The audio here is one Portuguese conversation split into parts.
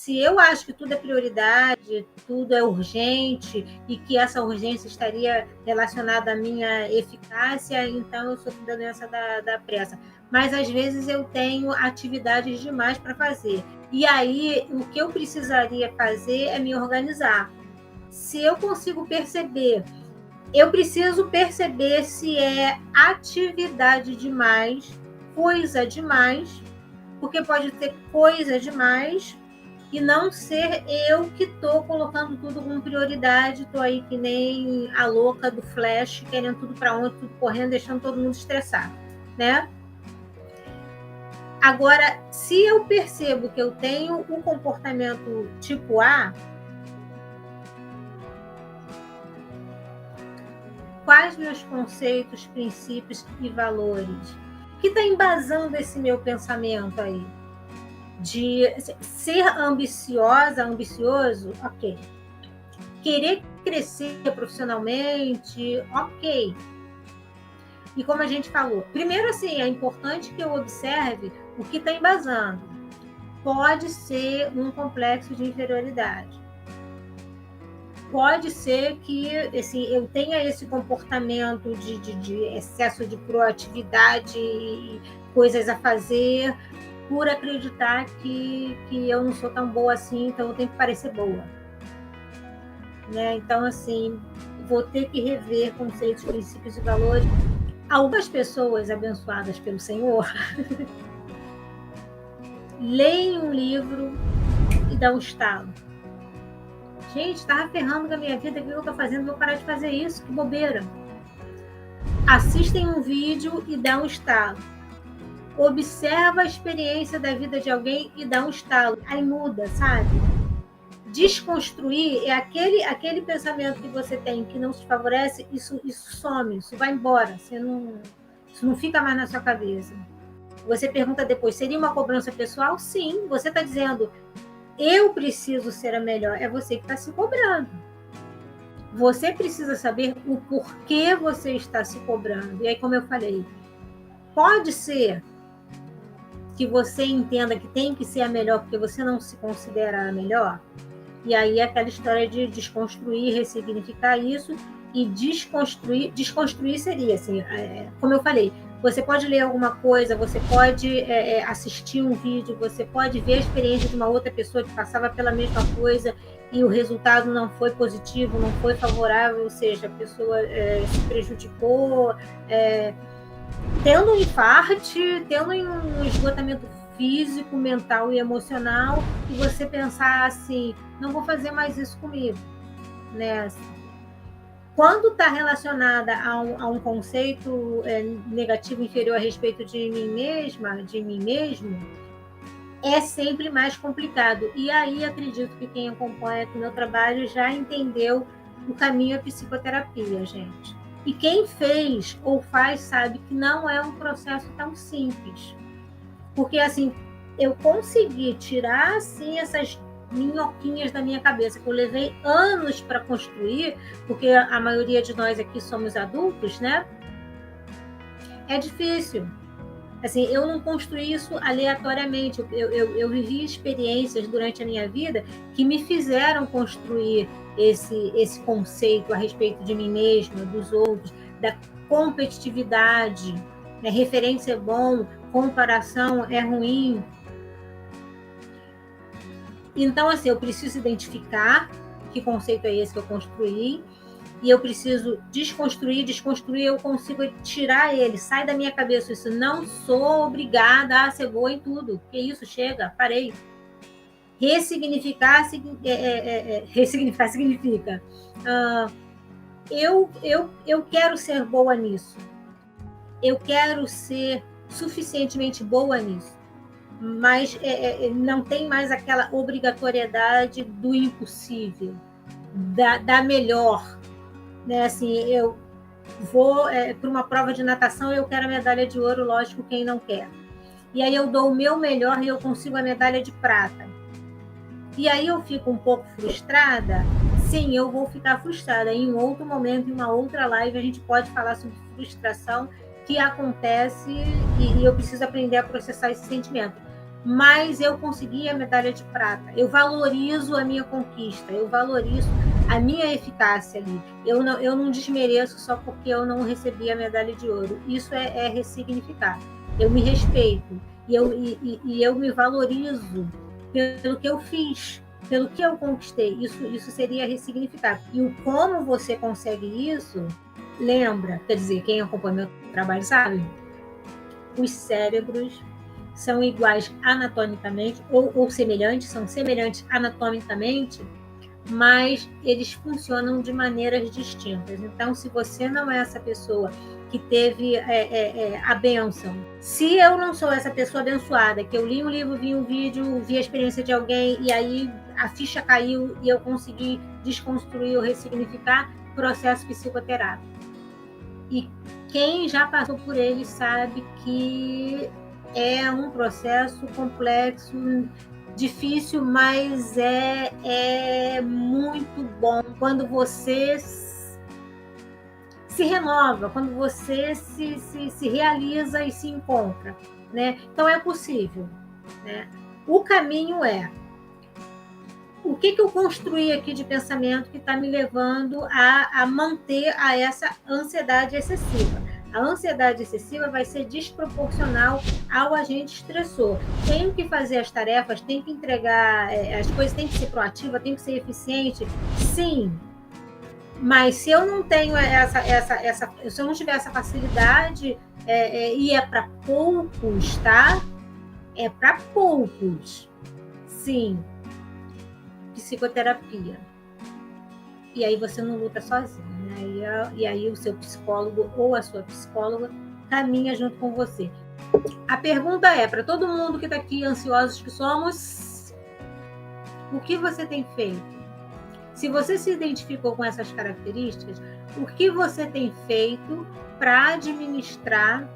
Se eu acho que tudo é prioridade, tudo é urgente e que essa urgência estaria relacionada à minha eficácia, então eu sofro da doença da pressa. Mas às vezes eu tenho atividades demais para fazer. E aí o que eu precisaria fazer é me organizar. Se eu consigo perceber, eu preciso perceber se é atividade demais, coisa demais, porque pode ter coisa demais e não ser eu que estou colocando tudo como prioridade, estou aí que nem a louca do Flash, querendo tudo para ontem, tudo correndo, deixando todo mundo estressado, né? Agora, se eu percebo que eu tenho um comportamento tipo A, quais meus conceitos, princípios e valores? O que está embasando esse meu pensamento aí? De ser ambiciosa, ambicioso, ok. Querer crescer profissionalmente, ok. E como a gente falou, primeiro assim, é importante que eu observe o que está embasando. Pode ser um complexo de inferioridade. Pode ser que assim, eu tenha esse comportamento de excesso de proatividade, coisas a fazer, por acreditar que eu não sou tão boa assim, então eu tenho que parecer boa. Né? Então, assim, vou ter que rever conceitos, princípios e valores. Algumas pessoas abençoadas pelo Senhor leem um livro e dão um estalo. Gente, estava ferrando com a minha vida, o que eu estou fazendo? Vou parar de fazer isso, que bobeira. Assistem um vídeo e dão um estalo. Observa a experiência da vida de alguém e dá um estalo. Aí muda, sabe? Desconstruir é aquele pensamento que você tem que não te favorece, isso some, isso vai embora. Isso não fica mais na sua cabeça. Você pergunta depois, seria uma cobrança pessoal? Sim, você está dizendo, eu preciso ser a melhor. É você que está se cobrando. Você precisa saber o porquê você está se cobrando. E aí, como eu falei, pode ser que você entenda que tem que ser a melhor porque você não se considera a melhor. E aí aquela história de desconstruir, ressignificar isso e desconstruir seria assim, como eu falei, você pode ler alguma coisa, você pode assistir um vídeo, você pode ver a experiência de uma outra pessoa que passava pela mesma coisa e o resultado não foi positivo, não foi favorável, ou seja, a pessoa se prejudicou, tendo um infarto, tendo um esgotamento físico, mental e emocional, e você pensar assim, não vou fazer mais isso comigo, né? Quando está relacionada a um conceito negativo inferior a respeito de mim mesma, de mim mesmo, é sempre mais complicado. E aí acredito que quem acompanha aqui o meu trabalho já entendeu o caminho à psicoterapia, gente. E quem fez ou faz sabe que não é um processo tão simples. Porque, assim, eu consegui tirar, assim, essas minhoquinhas da minha cabeça, que eu levei anos para construir, porque a maioria de nós aqui somos adultos, né? É difícil. Assim, eu não construí isso aleatoriamente. Eu vivi experiências durante a minha vida que me fizeram construir esse conceito a respeito de mim mesma, dos outros, da competitividade, né? Referência é bom, comparação é ruim. Então, assim, eu preciso identificar que conceito é esse que eu construí, e eu preciso desconstruir, eu consigo tirar ele, sai da minha cabeça isso, não sou obrigada a ser boa em tudo, que isso, chega, parei. Ressignificar significa eu quero ser boa nisso, eu quero ser suficientemente boa nisso, mas não tem mais aquela obrigatoriedade do impossível, da melhor, né? Assim, eu vou para uma prova de natação, eu quero a medalha de ouro, lógico, quem não quer. E aí eu dou o meu melhor e eu consigo a medalha de prata. E aí eu fico um pouco frustrada? Sim, eu vou ficar frustrada. Em outro momento, em uma outra live, a gente pode falar sobre frustração que acontece e eu preciso aprender a processar esse sentimento. mas eu consegui a medalha de prata. Eu valorizo a minha conquista, eu valorizo a minha eficácia ali. Eu não desmereço só porque eu não recebi a medalha de ouro. Isso é ressignificar. Eu me respeito e eu me valorizo pelo que eu fiz, pelo que eu conquistei. Isso seria ressignificar. E o como você consegue isso, lembra, quer dizer, quem acompanha meu trabalho sabe, os cérebros são iguais anatomicamente ou semelhantes, são semelhantes anatomicamente, mas eles funcionam de maneiras distintas. Então, se você não é essa pessoa que teve a bênção, se eu não sou essa pessoa abençoada, que eu li um livro, vi um vídeo, vi a experiência de alguém e aí a ficha caiu e eu consegui desconstruir ou ressignificar, processo psicoterápico. E quem já passou por ele sabe que é um processo complexo, difícil, mas é muito bom quando você se renova, quando você se realiza e se encontra, né? Então é possível, né? O caminho é o que eu construí aqui de pensamento que está me levando a manter essa ansiedade excessiva. A ansiedade excessiva vai ser desproporcional ao agente estressor. Tenho que fazer as tarefas, tenho que entregar as coisas, tem que ser proativa, tem que ser eficiente. Sim, mas se eu não tenho se eu não tiver essa facilidade, e é para poucos, tá? É para poucos. Sim. Psicoterapia. E aí você não luta sozinho, né? E aí o seu psicólogo ou a sua psicóloga caminha junto com você. A pergunta é, para todo mundo que está aqui, ansiosos que somos, o que você tem feito? Se você se identificou com essas características, o que você tem feito para administrar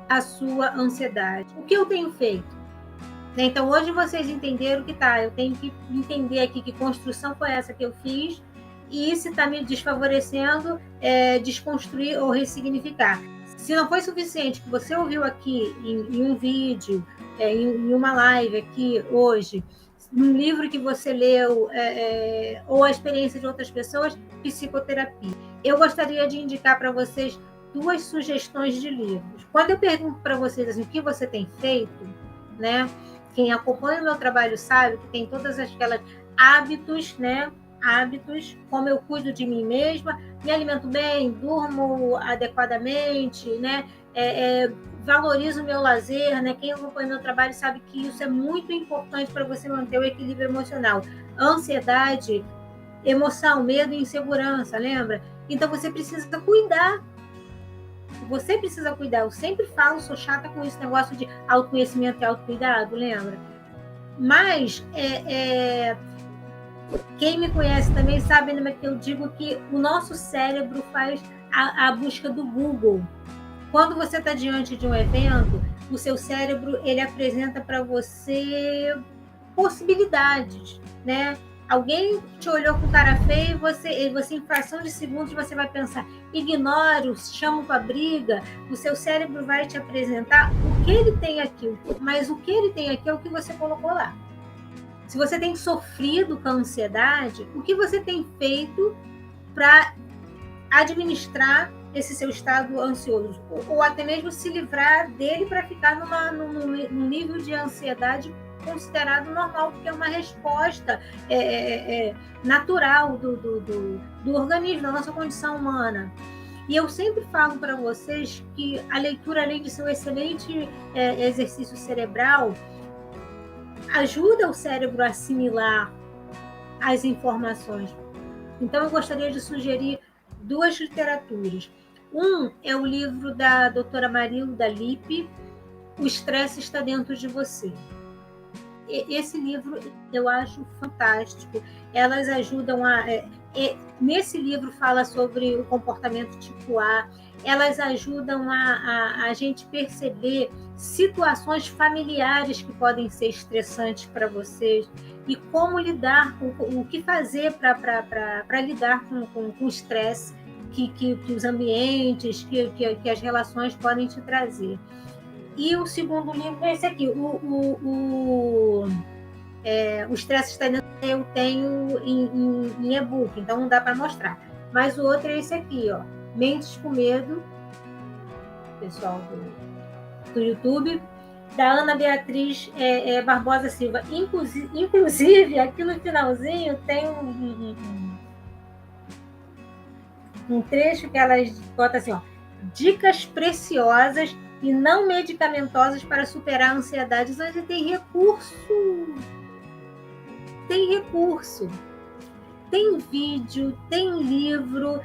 a sua ansiedade? O que eu tenho feito? Então, hoje vocês entenderam que eu tenho que entender aqui que construção foi essa que eu fiz e se está me desfavorecendo, desconstruir ou ressignificar. Se não foi suficiente que você ouviu aqui em um vídeo, em uma live aqui hoje, num livro que você leu, ou a experiência de outras pessoas, psicoterapia. Eu gostaria de indicar para vocês 2 sugestões de livros. Quando eu pergunto para vocês assim, o que você tem feito, né? Quem acompanha o meu trabalho sabe que tem todas aquelas hábitos, né? Hábitos, como eu cuido de mim mesma, me alimento bem, durmo adequadamente, né? Valorizo o meu lazer, né? Quem acompanha o meu trabalho sabe que isso é muito importante para você manter o equilíbrio emocional. Ansiedade, emoção, medo e insegurança, lembra? Então você precisa cuidar. Você precisa cuidar. Eu sempre falo, sou chata com esse negócio de autoconhecimento e autocuidado, lembra? Mas quem me conhece também sabe que eu digo que o nosso cérebro faz a busca do Google. Quando você está diante de um evento, o seu cérebro ele apresenta para você possibilidades, né? Alguém te olhou com cara feia e você em fração de segundos você vai pensar, ignoro, chamo para briga, o seu cérebro vai te apresentar o que ele tem aqui, mas o que ele tem aqui é o que você colocou lá. Se você tem sofrido com a ansiedade, o que você tem feito para administrar esse seu estado ansioso? Ou até mesmo se livrar dele para ficar num nível de ansiedade considerado normal, porque é uma resposta natural do organismo, da nossa condição humana. E eu sempre falo para vocês que a leitura, além de ser um excelente exercício cerebral, ajuda o cérebro a assimilar as informações. Então, eu gostaria de sugerir 2 literaturas. Um é o livro da doutora Marilda Lippe, O Estresse Está Dentro de Você. Esse livro eu acho fantástico. Elas ajudam nesse livro fala sobre o comportamento tipo A. Elas ajudam a gente perceber situações familiares que podem ser estressantes para vocês e como lidar, o que fazer para lidar com o estresse que os ambientes, que as relações podem te trazer. E o segundo livro é esse aqui, o Estresse Está Dentro, eu tenho em e-book, então não dá para mostrar. Mas o outro é esse aqui, ó, Mentes com Medo, pessoal do YouTube, da Ana Beatriz Barbosa Silva. Inclusive, aqui no finalzinho tem um trecho que ela bota assim, ó, dicas preciosas e não medicamentosas para superar a ansiedade. Onde tem recurso. Tem recurso. Tem vídeo, tem livro.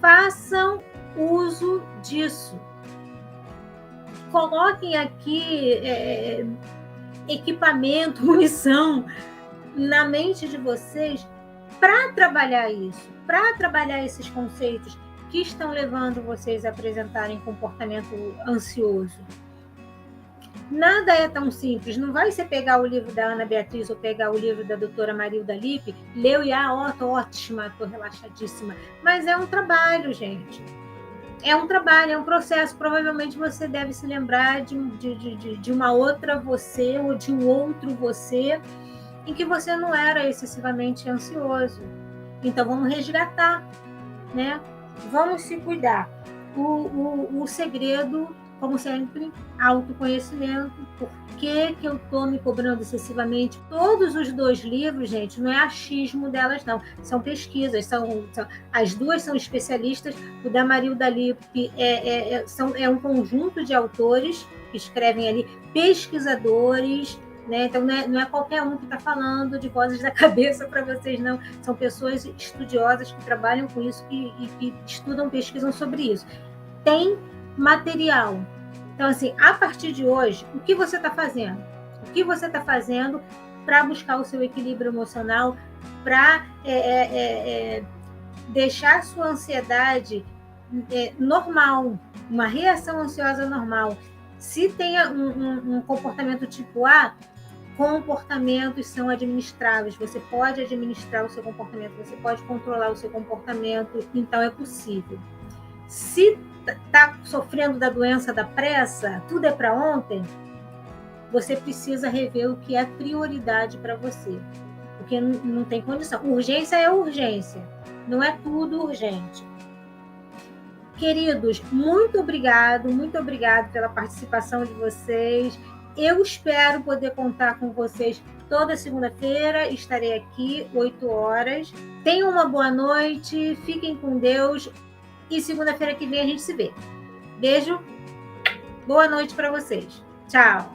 Façam uso disso. Coloquem aqui equipamento, munição na mente de vocês para trabalhar isso, para trabalhar esses conceitos que estão levando vocês a apresentarem comportamento ansioso. Nada é tão simples. Não vai você pegar o livro da Ana Beatriz ou pegar o livro da doutora Marilda Lippe, leu e tô ótima, tô relaxadíssima. Mas é um trabalho, gente. É um trabalho, é um processo. Provavelmente você deve se lembrar de uma outra você ou de um outro você em que você não era excessivamente ansioso. Então, vamos resgatar, né? Vamos se cuidar. O segredo, como sempre, autoconhecimento. Por que eu estou me cobrando excessivamente? Todos os 2 livros, gente, não é achismo delas, não. São pesquisas. As duas são especialistas. O da Marilda Lippe é um conjunto de autores que escrevem ali, pesquisadores, né? Então, não é qualquer um que está falando de vozes da cabeça para vocês, não. São pessoas estudiosas que trabalham com isso e que estudam, pesquisam sobre isso. Tem material. Então, assim, a partir de hoje, o que você está fazendo? O que você está fazendo para buscar o seu equilíbrio emocional, para deixar a sua ansiedade normal, uma reação ansiosa normal? Se tem um comportamento tipo A, comportamentos são administráveis. Você pode administrar o seu comportamento, você pode controlar o seu comportamento, então é possível. Se está sofrendo da doença da pressa, tudo é para ontem, você precisa rever o que é prioridade para você, porque não tem condição. Urgência é urgência, não é tudo urgente. Queridos, muito obrigado pela participação de vocês. Eu espero poder contar com vocês toda segunda-feira. Estarei aqui, 8 horas. Tenham uma boa noite, fiquem com Deus. E segunda-feira que vem a gente se vê. Beijo, boa noite para vocês. Tchau.